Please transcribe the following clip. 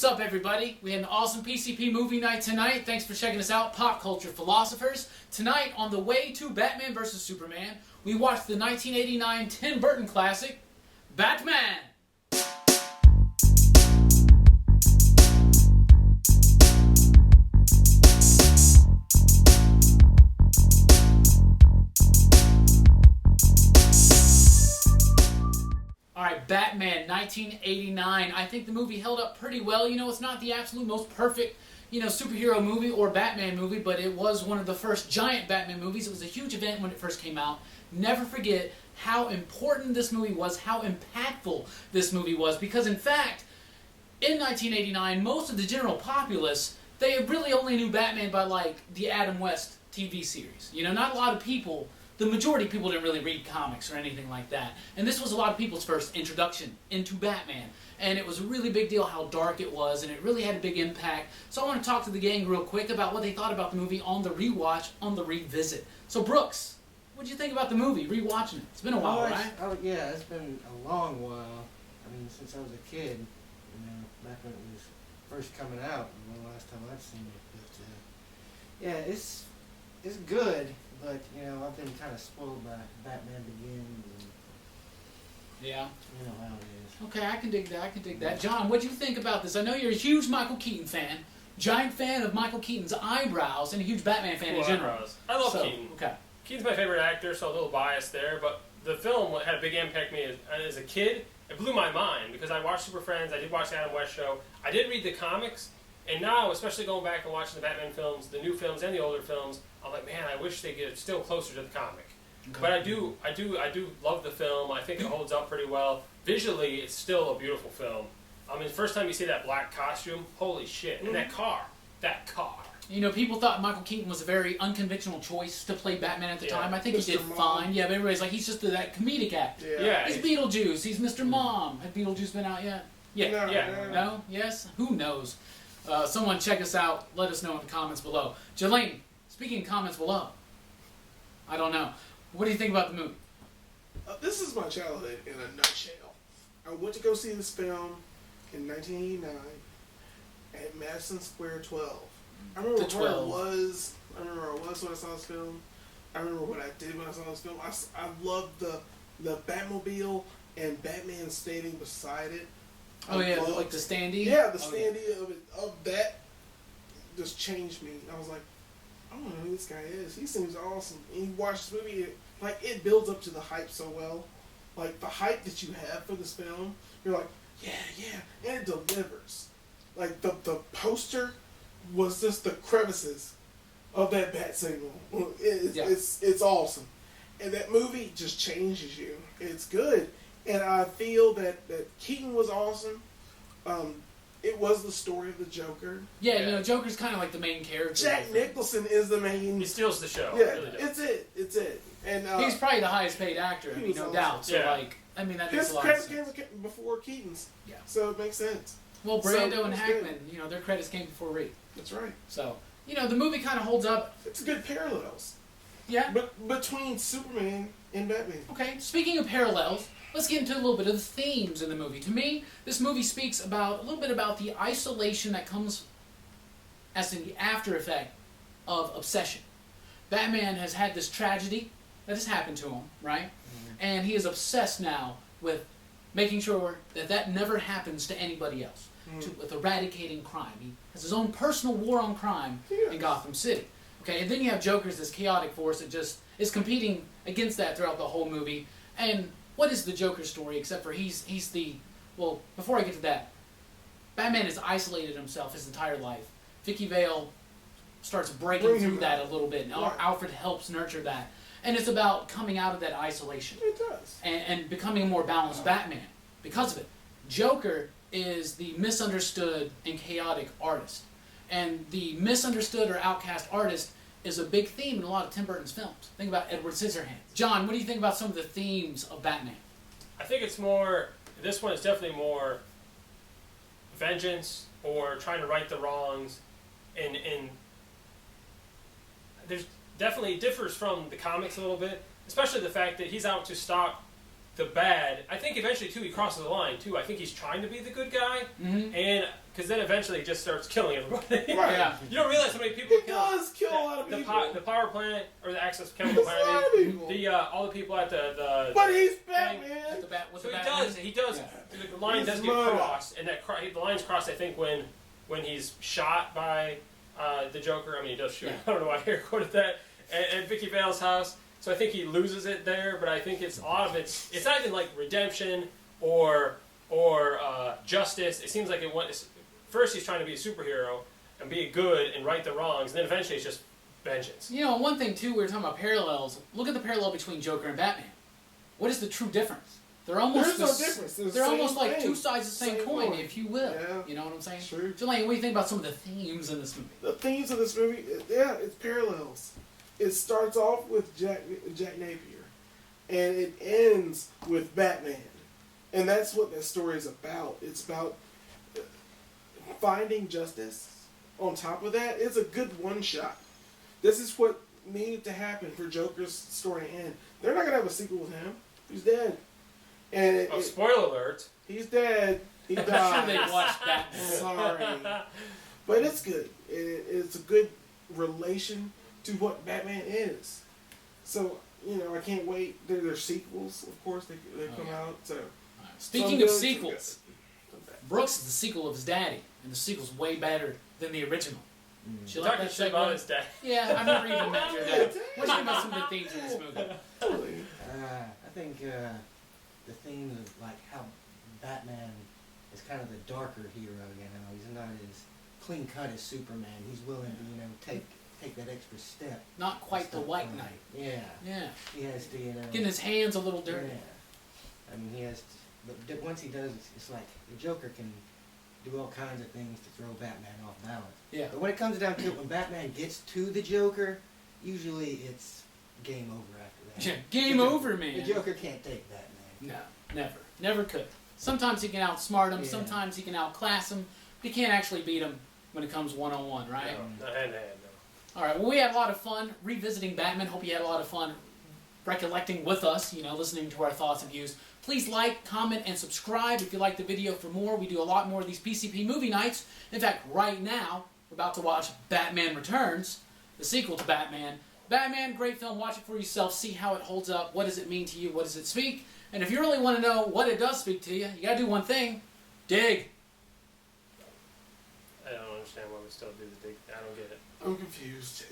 What's up, everybody? We had an awesome PCP movie night tonight. Thanks for checking us out, Pop Culture Philosophers. Tonight, on the way to Batman vs. Superman, we watched the 1989 Tim Burton classic, Batman! Alright, Batman, 1989. I think the movie held up pretty well. You know, it's not the absolute most perfect, superhero movie or Batman movie, but it was one of the first giant Batman movies. It was a huge event when it first came out. Never forget how important this movie was, how impactful this movie was, because in fact, in 1989, most of the general populace, they really only knew Batman by, like, the Adam West TV series. You know, not a lot of people... The majority of people didn't really read comics or anything like that. And this was a lot of people's first introduction into Batman. And it was a really big deal how dark it was, and it really had a big impact. So I want to talk to the gang real quick about what they thought about the movie on the rewatch, on the revisit. So Brooks, what did you think about the movie, rewatching it? It's been a while, right? Yeah, it's been a long while. I mean, since I was a kid, back when it was first coming out, the last time I'd seen it. But, yeah, it's good. But, I've been kind of spoiled by Batman Begins. And, yeah. You know how it is. Okay, I can dig that. John, what do you think about this? I know you're a huge Michael Keaton fan. Giant fan of Michael Keaton's eyebrows and a huge Batman fan in general. Eyebrows. I love Keaton. Okay. Keaton's my favorite actor, so a little biased there. But the film had a big impact on me as a kid. It blew my mind because I watched Super Friends. I did watch the Adam West show. I did read the comics. And now, especially going back and watching the Batman films, the new films and the older films, I'm like, man, I wish they get still closer to the comic. Okay. But I do love the film. I think it holds up pretty well. Visually, it's still a beautiful film. I mean, the first time you see that black costume, holy shit! And that car. People thought Michael Keaton was a very unconventional choice to play Batman at the time. I think he did fine. Yeah, but everybody's like, he's just that comedic actor. Yeah. He's Beetlejuice. He's Mr. Mom. Had Beetlejuice been out yet? Yeah. No? Yes? Who knows? Someone check us out. Let us know in the comments below. Jelaine, speaking of comments below, I don't know. What do you think about the movie? This is my childhood in a nutshell. I went to go see this film in 1989 at Madison Square 12. I remember where I was. I remember where I was when I saw this film. I remember what I did when I saw this film. I loved the Batmobile and Batman standing beside it. Oh yeah, like the standee? Yeah, the standee of that just changed me. I was like, I don't know who this guy is. He seems awesome. And you watch this movie, it builds up to the hype so well. Like, the hype that you have for this film, you're like, yeah, and it delivers. Like, the poster was just the crevices of that bat signal. It's awesome. And that movie just changes you. It's good. And I feel that Keaton was awesome. It was the story of the Joker. Yeah, Joker's kind of like the main character. Jack Nicholson is the main... He steals the show. Yeah, really it's it. And he's probably the highest paid actor, no doubt. So, that makes a lot of sense. His credits came before Keaton's. Yeah. So it makes sense. Well, Brando and Hackman, their credits came before Reed. That's right. So, the movie kind of holds up. It's good parallels. Yeah. But between Superman and Batman. Okay, speaking of parallels... Let's get into a little bit of the themes in the movie. To me, this movie speaks a little bit about the isolation that comes as in the after effect of obsession. Batman has had this tragedy that has happened to him, right? Mm-hmm. And he is obsessed now with making sure that never happens to anybody else, with eradicating crime. He has his own personal war on crime in Gotham City. Okay, and then you have Joker's this chaotic force that just is competing against that throughout the whole movie. And what is the Joker story except for he's the... Well, before I get to that, Batman has isolated himself his entire life. Vicky Vale starts breaking through that a little bit, and Alfred helps nurture that. And it's about coming out of that isolation. It does. And becoming a more balanced Batman because of it. Joker is the misunderstood and chaotic artist. And the misunderstood or outcast artist is a big theme in a lot of Tim Burton's films. Think about Edward Scissorhands. John, what do you think about some of the themes of Batman? I think it's more... This one is definitely more vengeance or trying to right the wrongs. And there's definitely... It differs from the comics a little bit. Especially the fact that he's out to stop the bad. I think eventually, too, he crosses the line, too. I think he's trying to be the good guy. Mm-hmm. And because then eventually he just starts killing everybody. Right. Yeah. You don't realize how many people He does kill a lot of people. The power plant or the access chemical That's a plant. lot of people. The all the people at the But he's With Batman. the bat, with so the he Batman. does. He does. Yeah. The line He's does get murder. crossed, and the line's crossed. I think when he's shot by the Joker. I mean, he does shoot. Yeah. I don't know why I air quoted that at Vicky Vale's house. So I think he loses it there. But I think it's a lot of it's not even like redemption or justice. It seems like first he's trying to be a superhero and be good and right the wrongs, and then eventually it's just vengeance. You know, one thing too, we were talking about parallels. Look at the parallel between Joker and Batman. What is the true difference? They're almost There's no difference. They're the They're almost same like thing. two sides of the same coin, if you will. Yeah. You know what I'm saying? True. Jelaine, what do you think about some of the themes in this movie? The themes of this movie, yeah, it's parallels. It starts off with Jack Napier, and it ends with Batman, and that's what that story is about. It's about finding justice. On top of that, it's a good one shot. This is what needed to happen for Joker's story to end. They're not gonna have a sequel with him. He's dead, and Spoiler alert. he's dead. He I'm sure they died. watched Batman. Sorry, but it's good. It's a good relation to what Batman is. So I can't wait. There's sequels, of course. They come yeah. out. So Speaking some of good, some sequels, Brooks is the sequel of his daddy, and the sequel's way better than the original. She like Talking that shit about segue? his dad. Yeah, I've never even met your dad. What do you think about some of the themes in this movie? Totally. I think the themes of like how Batman is kind of the darker hero. He's not as clean cut as Superman. He's willing to take that extra step. Not quite the White Knight. Yeah. Yeah, He has to getting his hands a little dirty. Yeah. I mean, he has to, but once he does, it's like the Joker can do all kinds of things to throw Batman off balance. Yeah. But when it comes down to it, when Batman gets to the Joker, usually it's game over after that. Yeah, game The Joker- over, man. The Joker can't take Batman. No, never could. Sometimes he can outsmart him. Yeah. Sometimes he can outclass him. But he can't actually beat him when it comes one-on-one, right? No, not hand to hand, no. All right. Well, we had a lot of fun revisiting Batman. Hope you had a lot of fun recollecting with us. Listening to our thoughts and views. Please like, comment, and subscribe if you like the video for more. We do a lot more of these PCP movie nights. In fact, right now we're about to watch Batman Returns, the sequel to Batman. Batman, great film. Watch it for yourself. See how it holds up. What does it mean to you? What does it speak? And if you really want to know what it does speak to you, you got to do one thing: dig. I don't understand why we still do the dig. I don't get it. I'm confused.